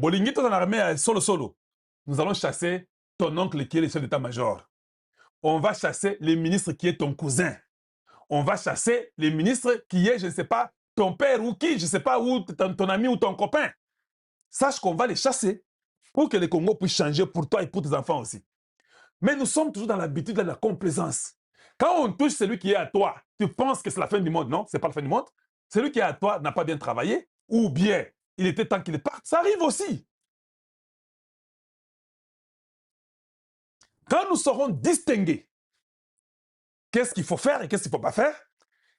Bolingito dans l'armée solo solo. Nous allons chasser ton oncle qui est le chef d'état-major. On va chasser le ministre qui est ton cousin. On va chasser le ministre qui est, je ne sais pas, ton père ou qui, je ne sais pas, ou ton ami ou ton copain. Sache qu'on va les chasser pour que le Congo puisse changer pour toi et pour tes enfants aussi. Mais nous sommes toujours dans l'habitude de la complaisance. Quand on touche celui qui est à toi, tu penses que c'est la fin du monde. Non, ce n'est pas la fin du monde. Celui qui est à toi n'a pas bien travaillé, ou bien il était temps qu'il parte. Ça arrive aussi. Quand nous saurons distinguer qu'est-ce qu'il faut faire et qu'est-ce qu'il ne faut pas faire,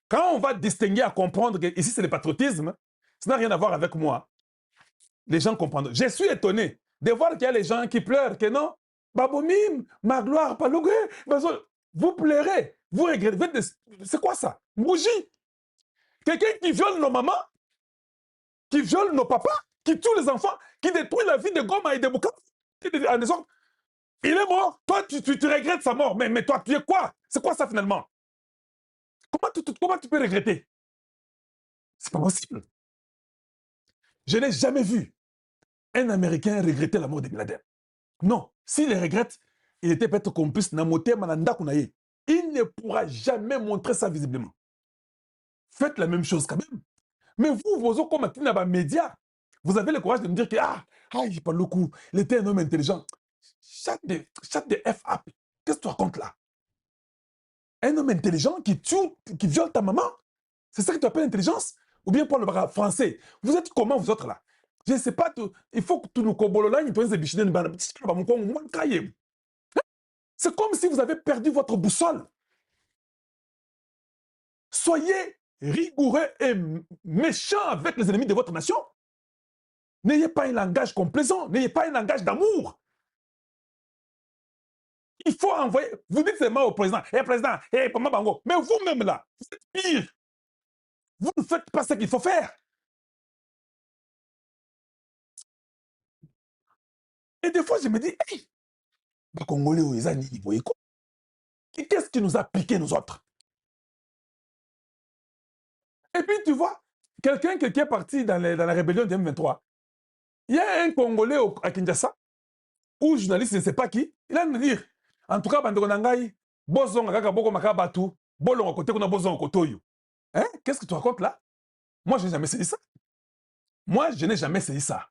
quand on va distinguer à comprendre que ici c'est le patriotisme, ça n'a rien à voir avec moi. Les gens comprennent. Je suis étonné de voir qu'il y a les gens qui pleurent, que non, Babomim, ma gloire, Palougé, vous pleurez, vous regrettez. C'est quoi ça? Bougie. Quelqu'un qui viole nos mamans, qui viole nos papas, qui tue les enfants, qui détruit la vie de Goma et de Bukavu. Il est mort. Toi, tu regrettes sa mort. Mais toi, tu es quoi? C'est quoi ça finalement? Comment tu peux regretter? C'est pas possible. Je n'ai jamais vu un Américain regretter la mort de Bin Laden. Non. S'il les regrette, il était peut-être complice. Il ne pourra jamais montrer ça visiblement. Faites la même chose quand même. Mais vous comme dans les médias, vous avez le courage de me dire que il parle le coup, il était un homme intelligent. Chat de F up. Qu'est-ce que tu racontes là? Un homme intelligent qui tue, qui viole ta maman? C'est ça que tu appelles intelligence? Ou bien pour le français? Vous êtes comment vous autres là? Je ne sais pas, il faut que tu nous cobololagnes, c'est comme si vous avez perdu votre boussole. Soyez rigoureux et méchants avec les ennemis de votre nation. N'ayez pas un langage complaisant, n'ayez pas un langage d'amour. Il faut envoyer, vous dites seulement au président, président, Pama Bango, mais vous-même là, vous êtes pire. Vous ne faites pas ce qu'il faut faire. Et des fois, je me dis, hey, les Congolais, qu'est-ce qui nous a piqué, nous autres? Et puis, tu vois, quelqu'un qui est parti dans la rébellion de M23, il y a un Congolais à Kinshasa, ou journaliste, je ne sais pas qui, il a de dire, en tout cas, Bandeko Nangai, Bozonga Kaka Boko Makabatu, Bolonga Kote Kuna Bozonga Kotoyo. Hein? Qu'est-ce que tu racontes là? Moi, je n'ai jamais saisi ça. Moi, je n'ai jamais saisi ça.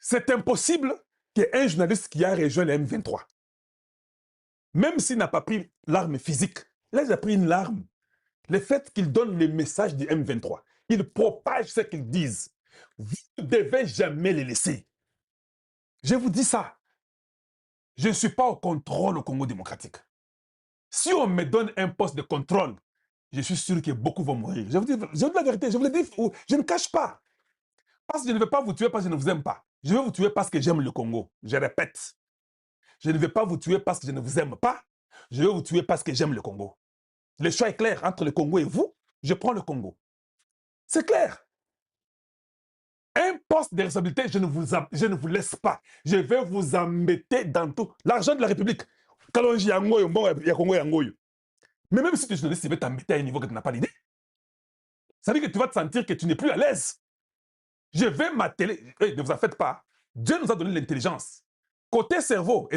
C'est impossible qu'un journaliste qui a rejoint le M23, même s'il n'a pas pris l'arme physique, il a déjà pris une arme. Le fait qu'il donne le message du M23, qu'il propage ce qu'ils disent, vous ne devez jamais les laisser. Je vous dis ça. Je ne suis pas au contrôle au Congo démocratique. Si on me donne un poste de contrôle, je suis sûr que beaucoup vont mourir. Je vous dis la vérité, je vous le dis, je ne cache pas. Parce que je ne vais pas vous tuer parce que je ne vous aime pas. Je vais vous tuer parce que j'aime le Congo. Je répète. Je ne vais pas vous tuer parce que je ne vous aime pas. Je vais vous tuer parce que j'aime le Congo. Le choix est clair entre le Congo et vous. Je prends le Congo. C'est clair. Un poste de responsabilité, je ne vous laisse pas. Je vais vous embêter dans tout. L'argent de la République. Mais même si tu es journaliste, il va t'embêter à un niveau que tu n'as pas l'idée. Ça veut dire que tu vas te sentir que tu n'es plus à l'aise. Je vais m'atteler. Ne vous en faites pas. Dieu nous a donné l'intelligence. Côté cerveau,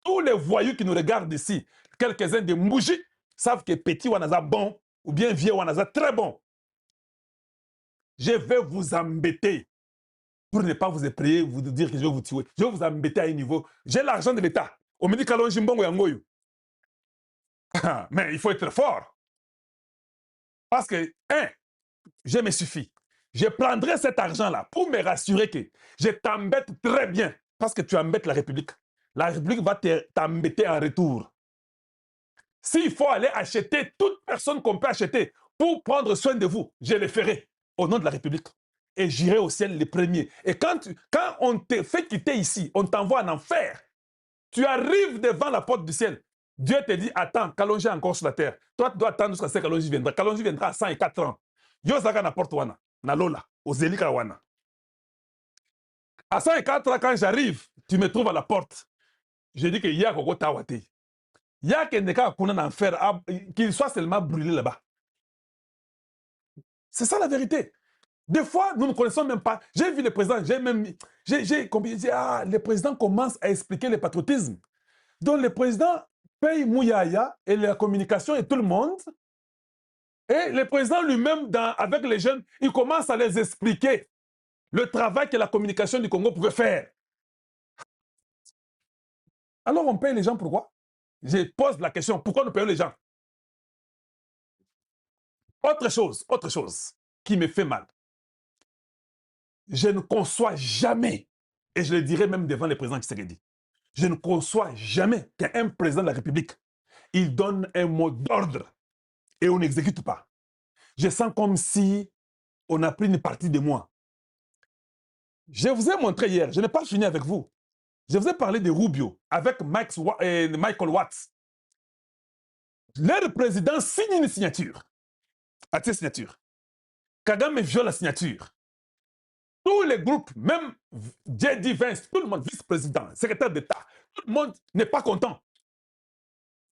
tous les voyous qui nous regardent ici, quelques-uns des moujis, savent que petit Wanaza bon, ou bien vieux Wanaza très bon. Je vais vous embêter pour ne pas vous effrayer, vous dire que je vais vous tuer. Je vais vous embêter à un niveau. J'ai l'argent de l'État. Au midi mais il faut être fort. Parce que, je me suffis. Je prendrai cet argent-là pour me rassurer que je t'embête très bien. Parce que tu embêtes la République. La République va t'embêter en retour. S'il faut aller acheter toute personne qu'on peut acheter pour prendre soin de vous, je le ferai au nom de la République. Et j'irai au ciel les premiers. Et quand on te fait quitter ici, on t'envoie en enfer, tu arrives devant la porte du ciel. Dieu te dit, attends, Kalonji est encore sur la terre. Toi, tu dois attendre jusqu'à ce que Kalonji viendra. Kalonji viendra à 104 ans. Yo zaga na porte wana, na lola, au zelika wana. À 104 ans, quand j'arrive, tu me trouves à la porte. Je dis que ya koko tawate. Ya que neka kuna na enfer, qu'il soit seulement brûlé là-bas. C'est ça la vérité. Des fois, nous ne connaissons même pas. J'ai vu le président, le président commence à expliquer le patriotisme. Donc le président paye Mouyaya et la communication et tout le monde. Et le président lui-même, avec les jeunes, il commence à les expliquer le travail que la communication du Congo pouvait faire. Alors on paye les gens pourquoi? Je pose la question, pourquoi nous payons les gens? Autre chose qui me fait mal. Je ne conçois jamais, et je le dirai même devant le président Tshisekedi, je ne conçois jamais qu'un président de la République, il donne un mot d'ordre et on n'exécute pas. Je sens comme si on a pris une partie de moi. Je vous ai montré hier, je n'ai pas fini avec vous. Je vous ai parlé de Rubio avec Michael Watts. Leur président signe une signature. À cette signature. Kagame viole la signature. Tous les groupes, même J.D. Vance, tout le monde, vice-président, secrétaire d'État, tout le monde n'est pas content.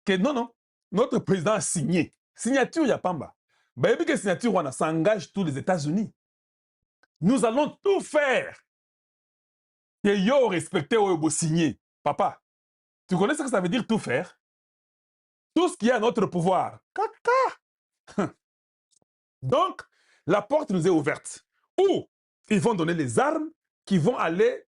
Que non, notre président a signé. Signature, il n'y a pas bas. Bah, que signature, on s'engage tous les États-Unis. Nous allons tout faire. Que yo respecté ou signé. Papa, tu connais ce que ça veut dire tout faire? Tout ce qui est à notre pouvoir. Caca. Donc, la porte nous est ouverte. Ou ils vont donner les armes qui vont aller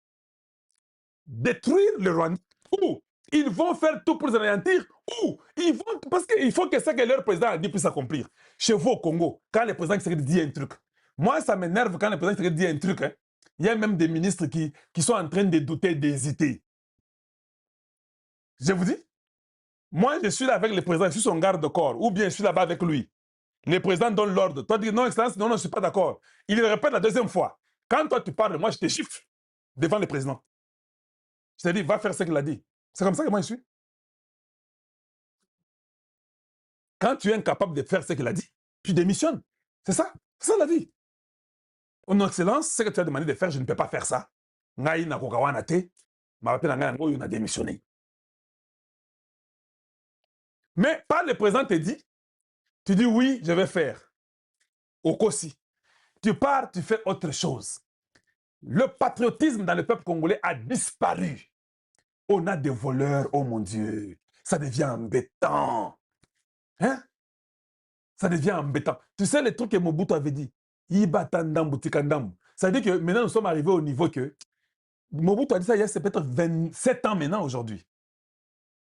détruire le Rwanda. Ou ils vont faire tout pour les anéantir. Ou ils vont... Parce qu'il faut que ce que leur président a dit puisse s'accomplir. Chez vous au Congo, quand le président Tshisekedi dit un truc, moi ça m'énerve quand le président Tshisekedi dit un truc. Hein. Il y a même des ministres qui sont en train de douter, d'hésiter. Je vous dis, moi je suis là avec le président, je suis son garde-corps, ou bien je suis là-bas avec lui. Le président donne l'ordre. Toi, tu dis non, excellence, non, je ne suis pas d'accord. Il le répète la deuxième fois. Quand toi, tu parles, moi, je te chiffre devant le président. Je te dis, va faire ce qu'il a dit. C'est comme ça que moi, je suis. Quand tu es incapable de faire ce qu'il a dit, tu démissionnes. C'est ça. C'est ça la vie. Mon excellence, ce que tu as demandé de faire, je ne peux pas faire ça. Ngai na kokawana te. Ma rappelle ngai ngo a démissionné. Mais pas le président te dit, tu dis oui, je vais faire. Au Kossi. Tu pars, tu fais autre chose. Le patriotisme dans le peuple congolais a disparu. On a des voleurs, oh mon Dieu. Ça devient embêtant. Hein? Ça devient embêtant. Tu sais les trucs que Mobutu avait dit. Ça veut dire que maintenant nous sommes arrivés au niveau que Mobutu a dit ça il y a peut-être 27 ans maintenant aujourd'hui.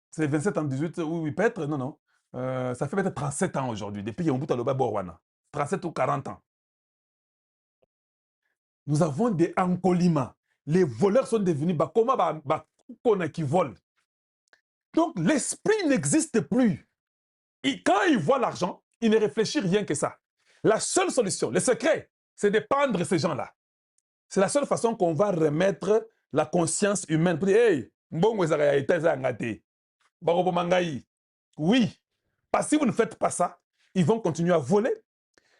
C'est 27 ans, 18, oui, peut-être, non. Ça fait peut-être 37 ans aujourd'hui, depuis que Mobutu a le Borwana. 37 ou 40 ans. Nous avons des encoliments. Les voleurs sont devenus Bakoma qui volent. Donc l'esprit n'existe plus. Et quand il voit l'argent, il ne réfléchit rien que ça. La seule solution, le secret, c'est de pendre ces gens-là. C'est la seule façon qu'on va remettre la conscience humaine pour dire, hey, oui, parce que si vous ne faites pas ça, ils vont continuer à voler.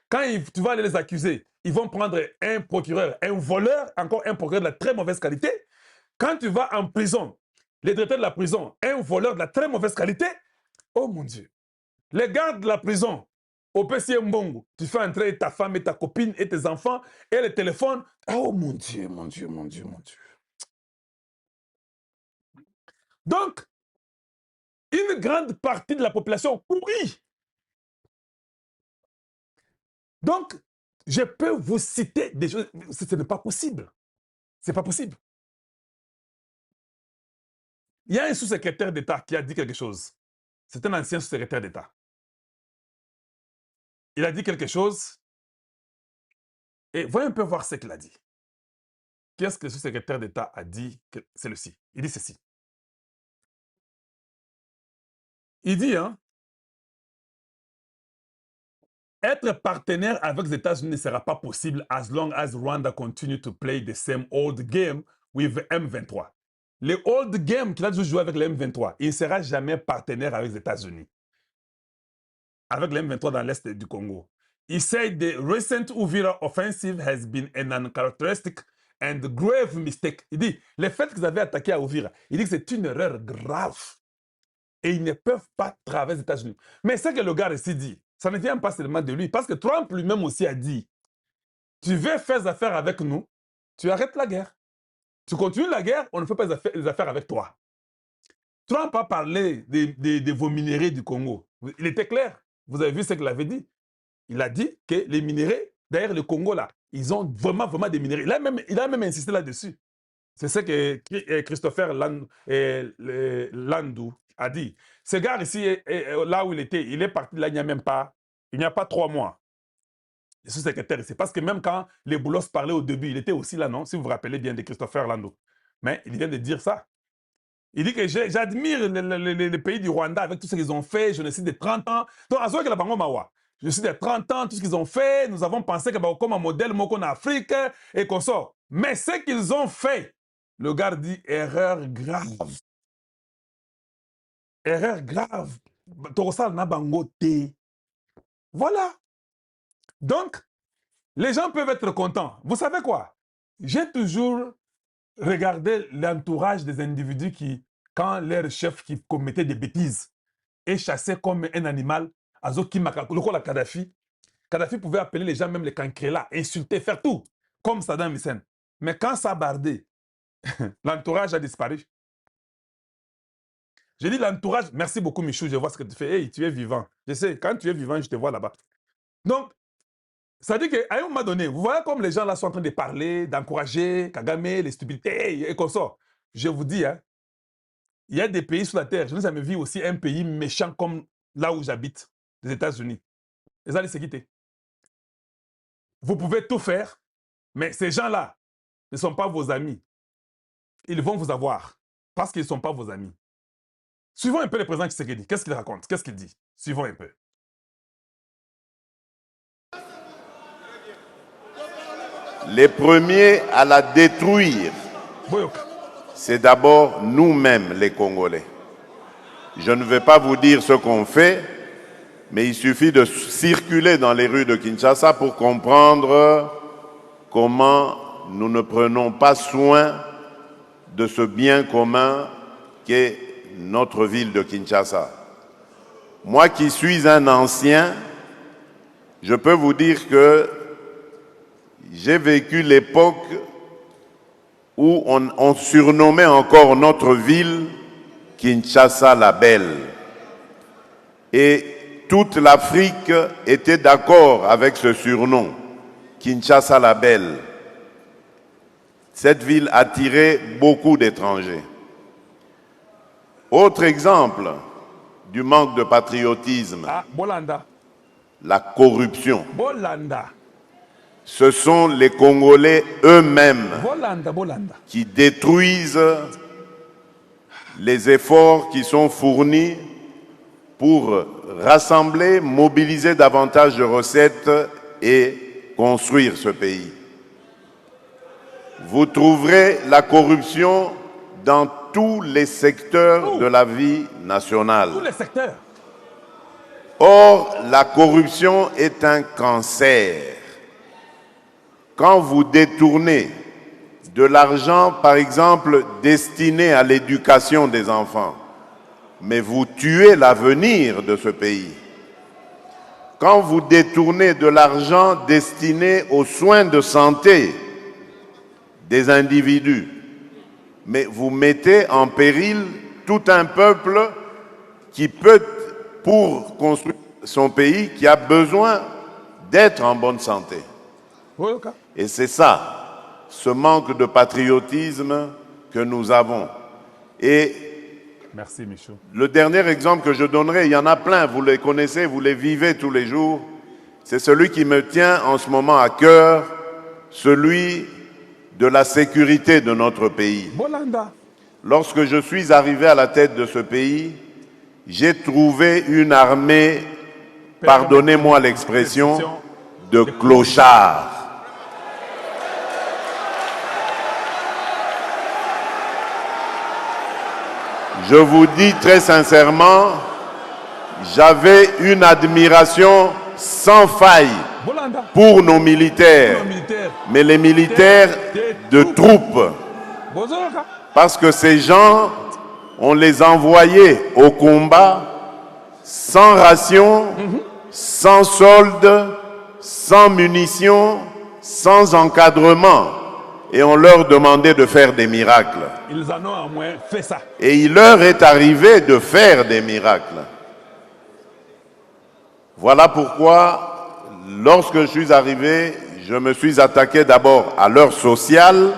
Quand tu vas aller les accuser, ils vont prendre un procureur, un voleur, encore un procureur de la très mauvaise qualité. Quand tu vas en prison, les directeurs de la prison, un voleur de la très mauvaise qualité, oh mon Dieu. Les gardes de la prison, au PC Mbongo, tu fais entrer ta femme et ta copine et tes enfants et le téléphone. Oh mon Dieu, mon Dieu, mon Dieu, mon Dieu. Donc, une grande partie de la population pourrit. Donc, je peux vous citer des choses. Ce n'est pas possible. C'est pas possible. Il y a un sous-secrétaire d'État qui a dit quelque chose. C'est un ancien sous-secrétaire d'État. Il a dit quelque chose. Et voyons un peu voir ce qu'il a dit. Qu'est-ce que le sous-secrétaire d'État a dit? C'est ceci. Il dit ceci. Il dit, hein, être partenaire avec les États-Unis ne sera pas possible as long as Rwanda continue to play the same old game with M23. Le old game qu'il a toujours joué avec le M23, il ne sera jamais partenaire avec les États-Unis. Avec le M23 dans l'Est du Congo. He said the recent Uvira offensive has been an uncharacteristic and grave mistake. Il dit, le fait qu'ils avaient attaqué à Uvira, il dit que c'est une erreur grave. Et ils ne peuvent pas traverser les États-Unis. Mais ce que le gars ici dit, Ça ne vient pas seulement de lui. Parce que Trump lui-même aussi a dit, tu veux faire affaires avec nous, tu arrêtes la guerre. Tu continues la guerre, on ne fait pas les affaires avec toi. Trump a parlé de vos minéraux du Congo. Il était clair. Vous avez vu ce qu'il avait dit. Il a dit que les minéraux, d'ailleurs le Congo là, ils ont vraiment des minéraux. Il a même insisté là-dessus. C'est ce que Christopher Landou a dit. Ce gars ici, là où il était, il est parti là, il n'y a pas 3 mois. Le sous-secrétaire ici. Parce que même quand les Boulos parlaient au début, il était aussi là, non? Si vous vous rappelez bien de Christopher Landou. Mais il vient de dire ça. Il dit que j'admire le pays du Rwanda avec tout ce qu'ils ont fait, génocide de 30 ans. Donc, à ce que la Bango Mawa, génocide de 30 ans, tout ce qu'ils ont fait, nous avons pensé que comme un modèle, moi, en Afrique, et qu'on sort. Mais ce qu'ils ont fait, le gars dit erreur grave. Erreur grave. Voilà. Donc, les gens peuvent être contents. Vous savez quoi? J'ai toujours regardé l'entourage des individus qui, quand leur chef qui commettait des bêtises, est chassé comme un animal, le Kadhafi. Kadhafi pouvait appeler les gens, même les cancrela, insulter, faire tout, comme Saddam Hussein. Mais quand ça a bardé, l'entourage a disparu. J'ai dit l'entourage, merci beaucoup Michou, je vois ce que tu fais. Hey, tu es vivant. Je sais, quand tu es vivant, je te vois là-bas. Donc, ça dit qu'à un moment donné, vous voyez comme les gens là sont en train de parler, d'encourager Kagame, les stupidités et qu'on sort. Je vous dis, hein, il y a des pays sur la terre, je n'ai jamais vu aussi un pays méchant comme là où j'habite, les États-Unis. Les allez se quitter. Vous pouvez tout faire, mais ces gens-là ne sont pas vos amis. Ils vont vous avoir parce qu'ils ne sont pas vos amis. Suivons un peu le président Tshisekedi. Qu'est-ce qu'il raconte? Qu'est-ce qu'il dit? Suivons un peu. Les premiers à la détruire, c'est d'abord nous-mêmes, les Congolais. Je ne vais pas vous dire ce qu'on fait, mais il suffit de circuler dans les rues de Kinshasa pour comprendre comment nous ne prenons pas soin de ce bien commun qu'est notre ville de Kinshasa. Moi qui suis un ancien, je peux vous dire que j'ai vécu l'époque où on surnommait encore notre ville Kinshasa la Belle. Et toute l'Afrique était d'accord avec ce surnom, Kinshasa la Belle. Cette ville attirait beaucoup d'étrangers. Autre exemple du manque de patriotisme, Bolanda. La corruption. Bolanda. Ce sont les Congolais eux-mêmes Bolanda. qui détruisent les efforts qui sont fournis pour rassembler, mobiliser davantage de recettes et construire ce pays. Vous trouverez la corruption dans tous les secteurs de la vie nationale. Tous les secteurs. Or, la corruption est un cancer. Quand vous détournez de l'argent, par exemple, destiné à l'éducation des enfants, mais vous tuez l'avenir de ce pays. Quand vous détournez de l'argent destiné aux soins de santé des individus, mais vous mettez en péril tout un peuple qui peut, pour construire son pays, qui a besoin d'être en bonne santé. Et c'est ça, ce manque de patriotisme que nous avons. Et merci, Michou. Le dernier exemple que je donnerai, il y en a plein, vous les connaissez, vous les vivez tous les jours, c'est celui qui me tient en ce moment à cœur, celui de la sécurité de notre pays. Bolanda. Lorsque je suis arrivé à la tête de ce pays, j'ai trouvé une armée, pardonnez-moi l'expression, de clochards. Je vous dis très sincèrement, j'avais une admiration sans faille pour nos militaires, mais les militaires de troupes. Parce que ces gens, on les envoyait au combat sans ration sans solde, sans munitions, sans encadrement. Et on leur demandait de faire des miracles. Ils en ont au moins fait ça. Et il leur est arrivé de faire des miracles. Voilà pourquoi, lorsque je suis arrivé, je me suis attaqué d'abord à l'heure sociale,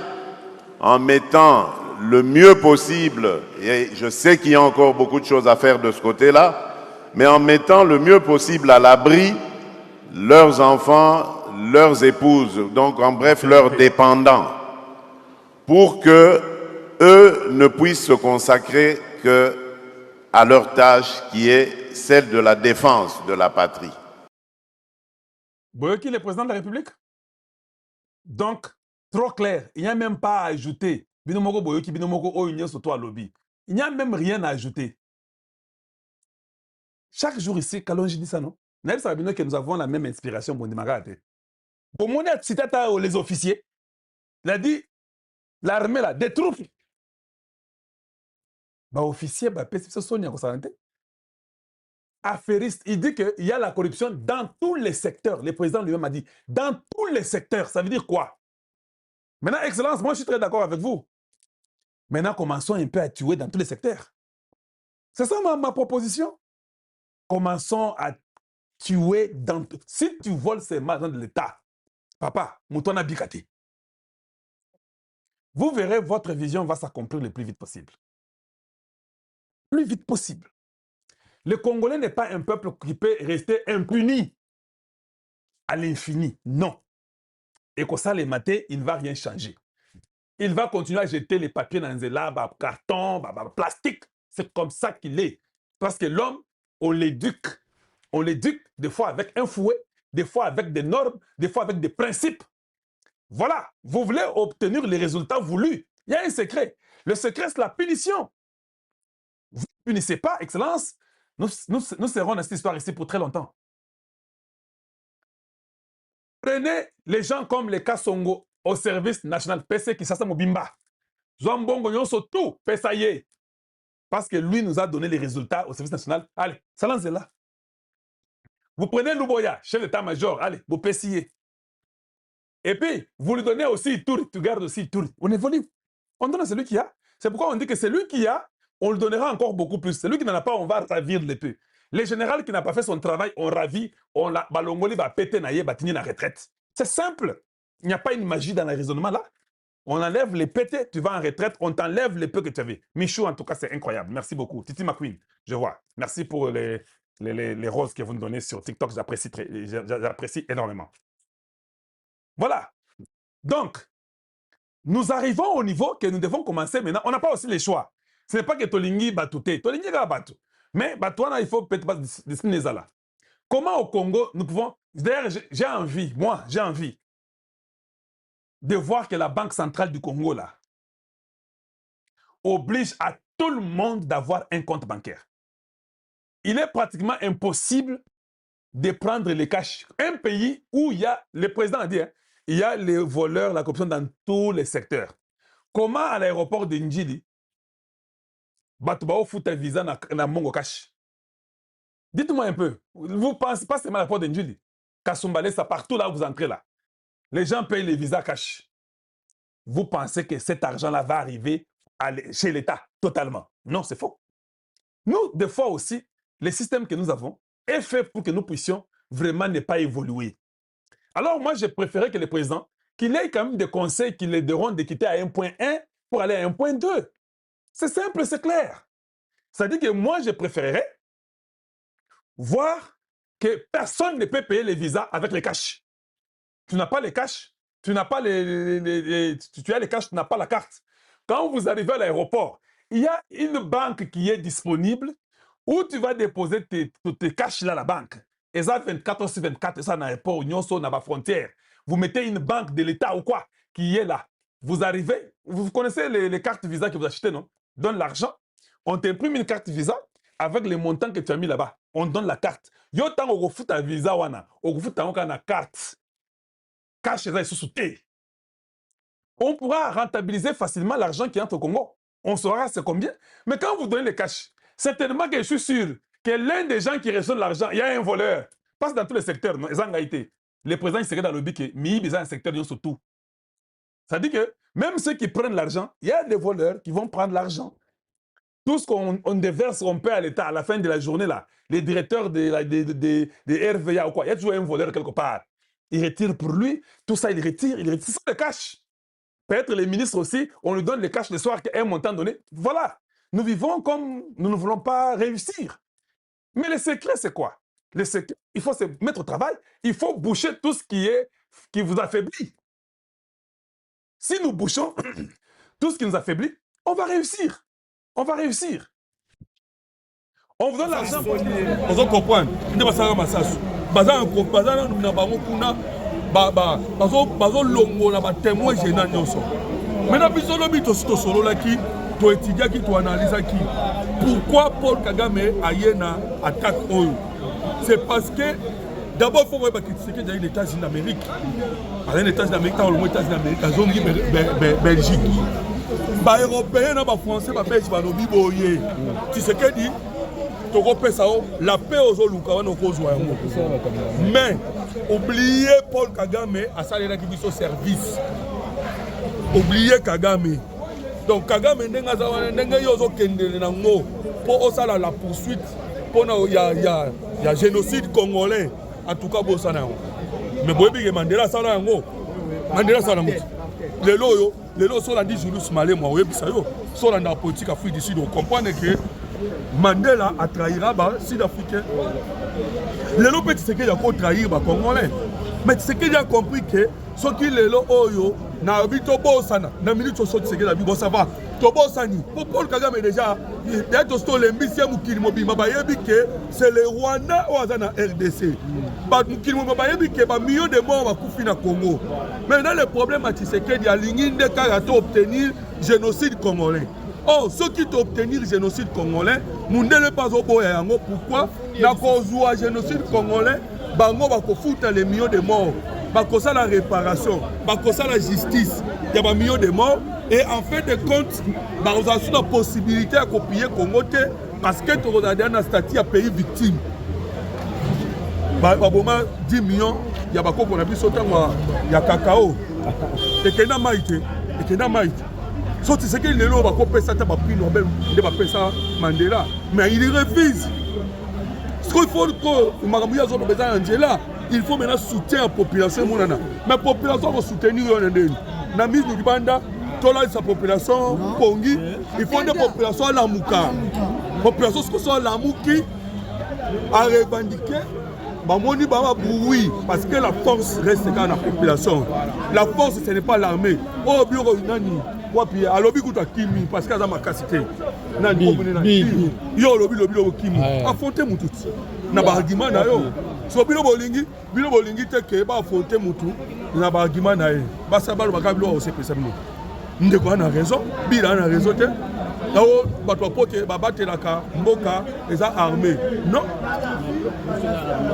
en mettant le mieux possible, et je sais qu'il y a encore beaucoup de choses à faire de ce côté-là, mais en mettant le mieux possible à l'abri leurs enfants, leurs épouses, donc en bref leurs dépendants, pour que eux ne puissent se consacrer que à leur tâche qui est celle de la défense de la patrie. Boyoki, le président de la République. Donc, trop clair, il n'y a même pas à ajouter. Binomoko Boyoki, Binomoko Ounion Soto à lobby. Il n'y a même rien à ajouter. Chaque jour ici, Kalonji dit ça, non? Naïf Sabino que nous avons la même inspiration pour Dimarate. Pour mon cité les officiers, il a dit l'armée là, des troupes. Bah, officier, bah, c'est Sonia Kosanté. Affairiste, il dit qu'il y a la corruption dans tous les secteurs. Le président lui-même a dit dans tous les secteurs. Ça veut dire quoi? Maintenant, Excellence, moi je suis très d'accord avec vous. Maintenant, commençons un peu à tuer dans tous les secteurs. C'est ça ma proposition. Commençons à tuer dans... Si tu voles ces maisons de l'État, papa, Moutona Bikati, vous verrez, votre vision va s'accomplir le plus vite possible. Plus vite possible. Le Congolais n'est pas un peuple qui peut rester impuni à l'infini. Non. Et comme ça, les matins, il ne va rien changer. Il va continuer à jeter les papiers dans les labs, carton, plastique. C'est comme ça qu'il est. Parce que l'homme, on l'éduque. On l'éduque des fois avec un fouet, des fois avec des normes, des fois avec des principes. Voilà, vous voulez obtenir les résultats voulus. Il y a un secret. Le secret, c'est la punition. Vous ne punissez pas, Excellence. Nous serons dans cette histoire ici pour très longtemps. Prenez les gens comme les Kassongo au service national. PC qui s'assame au Bimba. Zouambongo Nyonso tout, Pesaye. Parce que lui nous a donné les résultats au service national. Allez, ça lance là. Vous prenez Louboya, chef d'état-major, allez, vous payez. Et puis, vous lui donnez aussi Touri, tu gardes aussi Touri. On évolue. On donne à celui qui a. C'est pourquoi on dit que celui qui a, on lui donnera encore beaucoup plus. Celui qui n'en a pas, on va ravir l'épée. Le général qui n'a pas fait son travail, on ravit, on la balongoli va péter naïe, va tenir la retraite. C'est simple. Il n'y a pas une magie dans le raisonnement là. On enlève les pétés, tu vas en retraite, on t'enlève les peu que tu avais. Michou, en tout cas, c'est incroyable. Merci beaucoup. Titi McQueen, je vois. Merci pour les roses que vous nous donnez sur TikTok. J'apprécie énormément. Voilà. Donc, nous arrivons au niveau que nous devons commencer maintenant. On n'a pas aussi les choix. Ce n'est pas que Tolingi batouté. Tolingi va battre. Mais Batouana, il faut peut-être pas dessiner ça là. Comment au Congo, nous pouvons... D'ailleurs, j'ai envie, moi, j'ai envie de voir que la Banque centrale du Congo, là, oblige à tout le monde d'avoir un compte bancaire. Il est pratiquement impossible de prendre les cash. Un pays où il y a, le président a dit, hein, il y a les voleurs, la corruption dans tous les secteurs. Comment à l'aéroport de Ndjili, Batouba fout un visa dans Mongo Cash? Dites-moi un peu, vous pensez pas seulement à l'aéroport de Ndjili, Kassumbale, ça partout là où vous entrez là. Les gens payent les visas cash. Vous pensez que cet argent-là va arriver chez l'État totalement? Non, c'est faux. Nous, des fois aussi, le système que nous avons est fait pour que nous puissions vraiment ne pas évoluer. Alors moi, j'ai préféré que le président, qu'il ait quand même des conseils qui l'aideront de quitter à 1.1 pour aller à 1.2. C'est simple, c'est clair. C'est-à-dire que moi, je préférerais voir que personne ne peut payer les visas avec les cash. Tu n'as pas les cash, tu n'as pas tu as les cash, tu n'as pas la carte. Quand vous arrivez à l'aéroport, il y a une banque qui est disponible où tu vas déposer tes cash là à la banque. Et ça, 24 sur 24, ça n'a pas union, ça n'a pas frontière. Vous mettez une banque de l'État ou quoi qui est là. Vous arrivez, vous connaissez les cartes Visa que vous achetez, non? Donne l'argent, on t'imprime une carte Visa avec les montants que tu as mis là-bas. On donne la carte. Yo tant au fout ta Visa wana, au fout ta carte. Cash est sous-souté. On pourra rentabiliser facilement l'argent qui entre au Congo. On saura c'est combien. Mais quand vous donnez les cash, certainement que je suis sûr que l'un des gens qui reçoit l'argent, il y a un voleur. passe dans tous les secteurs. Non, les présidents, ils seraient dans le but que MIB, ils ont un secteur, ils surtout. Ça dit que même ceux qui prennent l'argent, il y a des voleurs qui vont prendre l'argent. Tout ce qu'on déverse, on paie à l'État à la fin de la journée, là, les directeurs des RVA ou quoi, il y a toujours un voleur quelque part. Il retire pour lui, tout ça, il retire ça le cash. Peut-être les ministres aussi, on lui donne le cash le soir à un montant donné. Voilà, nous vivons comme nous ne voulons pas réussir. Mais le secret, c'est quoi? Le secret, il faut se mettre au travail, il faut boucher tout ce qui vous affaiblit. Si nous bouchons tout ce qui nous affaiblit, on va réussir. On va réussir. On vous donne l'argent. On va comprendre. On va savoir ma sasse. Bazar nous na bango kuna bazo longo na ba témoin gênant nyonso. Maintenant biso lobi to solo la ki to étudier ki to analyser ki. Pourquoi Paul Kagame aye na attaque oyo? C'est parce que d'abord il faut voir que c'est les États-Unis d'Amérique. Les États-Unis d'Amérique, les États-Unis d'Amérique, ils ont Belgique. Les Européens, les Français, les Belges, les Biboyés. Tu sais ce dit? La paix aux Olukawa, mais oubliez Paul Kagame à salaire qui dit au service. Oubliez Kagame. Donc Kagame n'est pour la poursuite. Il y a génocide congolais. En tout cas, mais si Mandela les lots sont dit Julius Malé, moi, sont dans la politique Afrique du Sud. On comprend que Mandela a trahi les Sud-Africains. Les lots peut dire qu'il a trahi les Congolais. Mais c'est qu'il a compris que ce qui les lots, na habito bosana na minute so tseke la bibo ça va to bosani pour Paul Kagame déjà d'être sto l'embisia mukili mobima ba yebi que c'est le Rwanda ou azana RDC ba mukili mobima ba yebi que ba millions de morts va kufi na Congo. Maintenant le problème c'est que il y a l'inginde karato obtenir génocide congolais. Oh, ceux qui ont obtenu le génocide congolais, nous ne pas au boya yango. Pourquoi? Na kozwa génocide congolais, bango ba ko foutre les millions de morts. Bakosa la réparation, bakosa la justice, il y a des millions de morts et en fait de compte, vous avez la possibilité de copier Congo parce que tu as un statut à pays victime. Baboma 10 millions, il y a beaucoup de choses, il y a cacao, et qu'il y a maïté, et qu'il y a maïté. Sauf que c'est que les lots va payer ça, prix Nobel, il va payer ça Mandela, mais il refuse. Ce qu'il faut que Maramouya soit besoin d'Angela. Il faut maintenant soutenir la population. Mais la population va soutenir la mise du Banda, sa population, Pongi. Il faut une population à la Mouka. La population à la Mouki a revendiqué. Oui, parce que la force reste dans la population. La force, ce n'est pas l'armée. Au bureau, à l'objet de Kimi, parce qu'il y a ma capacité. Yo, lobby, Kimi. Affrontez mon tout. Na ba argument na yo. So bilo bolingi te ke ba affronter mutu na ba argument na ye. Ba sabalo ba kabilo o sepesa mino. Ndeko na raison, bila na raison te. Là-haut, ba batelaka mboka eza armée. Non.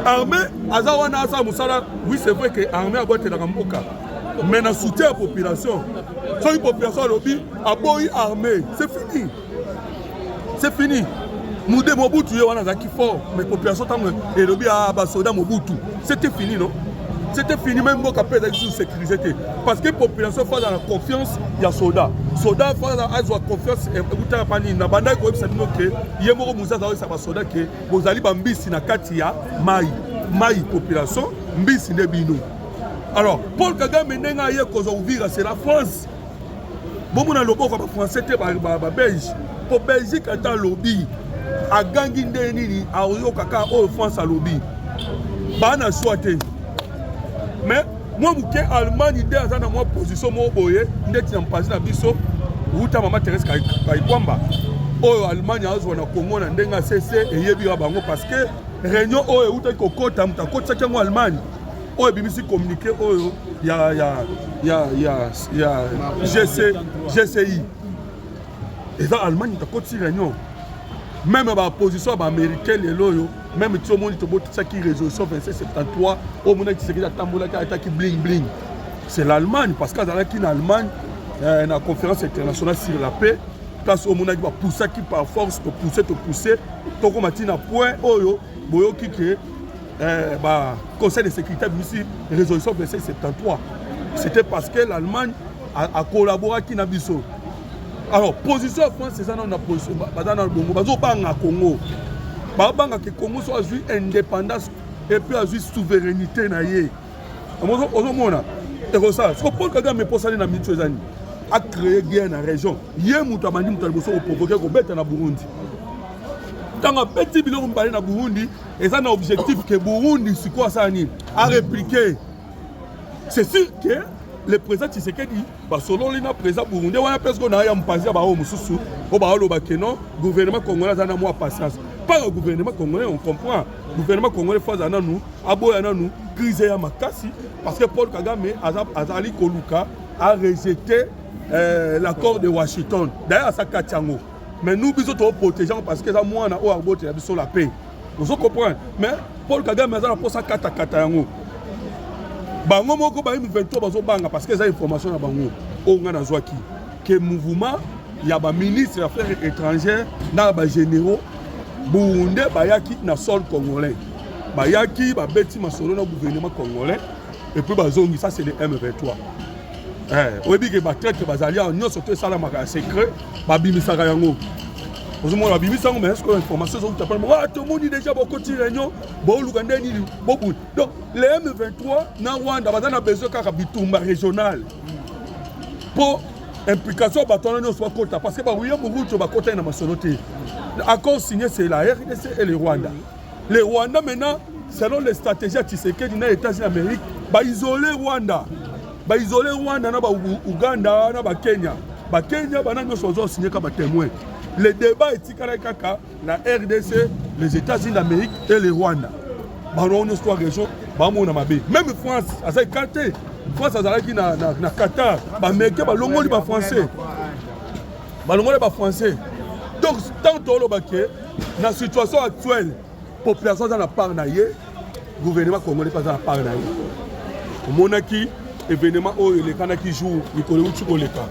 Armée azawana asa musala. Oui, c'est vrai que armée a batelaka mboka. Mais na soutien à la population. So une population lobby a boy armée, c'est fini. C'est fini. Moudé Mobutu, il y a qui fort, mais la population et le soldat Mobutu. C'était fini, non? C'était fini, même moi, qui a sous sécurité. Parce que la population fait dans la confiance, il y a soldats. Soldats fait dans la confiance, et vous avez pas dit, na banda ko ebisa bino ke yemoko muzaza wa sa soda ke bozali ba mbisi na kati ya mai population mbisi ne bino. Alors, Paul Kagame nenga ye kozo uvira c'est la France. Bon mon loboko ba français te ba belge. Pour Belgique attend lobby. A gangi ndenini a oyo kaka o France a lobby. Bana choité. Mais moi mouke Allemagne ide azana moi position mo boye ndeti na mpasi na biso uta mama Thérèse Kaikwamba. Oyo Allemagne azwa na Congo na ndenga cessé et yebi ba bango parce que réunion oyo uta kokota mutakota kyango Allemagne. Oyo bimisi communiquer oyo ya GCI. Et ça Allemagne mutakoti réunion. Même la position américaine, même tout le monde qui résolution 2773, au moment qui se bling bling. C'est l'Allemagne, parce qu'en Allemagne, la conférence internationale sur la paix, place au monde qui va pousser qui par force, te pousser, donc on a point, oyo, boyo qui Conseil de sécurité ici, résolution 2673. C'était parce que l'Allemagne a collaboré avec Nabiso. Alors, position en France, c'est ça, on a position. Congo. Que Congo soit indépendance et puis a souveraineté. Et ça, ce que Paul Kagame pour ça, a créé guerre dans la région. Hier, nous avons provoqué le Burundi. Dans un petit bilan parle na Burundi, et ça un objectif que Burundi c'est quoi ça a répliqué. C'est sûr que le président Tshisekedi selon le président Burundi on a presque on a passé ba o mususu o ba lo ba kenon gouvernement congolais a moi patience. Pas le gouvernement congolais on comprend. Le gouvernement congolais faut na nous aboya na nous crise ya makasi parce que Paul Kagame Azali Koluka a rejeté l'accord de Washington. D'ailleurs ça Katiango. Mais nous, nous sommes protégeants parce que ça, moi, on a sur la paix. Vous comprenez? Mais Paul Kagame a pour ça kata. Bango moko ba 23 banga parce que ça information na bango. On a zoaki que mouvement il y a ba ministre des affaires étrangères na ba généraux Burundi bayaki na sol congolais. Bayaki ba beti masolo na gouvernement congolais et puis bazongi ça c'est le M23. Oui, que traite bazali en nyonso to sala maka secret babimisaka yango. Vous mo babimisa ngo mais est-ce que information sont tapal moi tout le monde déjà beaucoup de réunion bo lukande ni bobu. Donc le M23 na Rwanda bazana besoin kaka bitumba régional. Pour implication batona no soit kota parce que ba wiya muruto ba kota na masoloté. Accord signé c'est la RDC et le Rwanda. Le Rwanda maintenant selon les stratégies Tshisekedi na États-Unis d'Amérique ba isoler Rwanda. Ba isoler Rwanda na ba Uganda na ba Kenya. Ba Kenya bana nyoso signé ka ba témoin. Le débat est kaka la RDC, les États-Unis d'Amérique et le Rwanda. Ba non histoire région ba mona mabe. Même France, a ça écarté. France azalaki na Qatar, ba meke ba longoli ba français. Ba longoli ba français. Donc tant tolo ba ke na situation actuelle, population dans la part na ye, gouvernement congolais pas dans la part na ye. Monaki événement où les Kanaki jouent, les Koléouchou Koleka.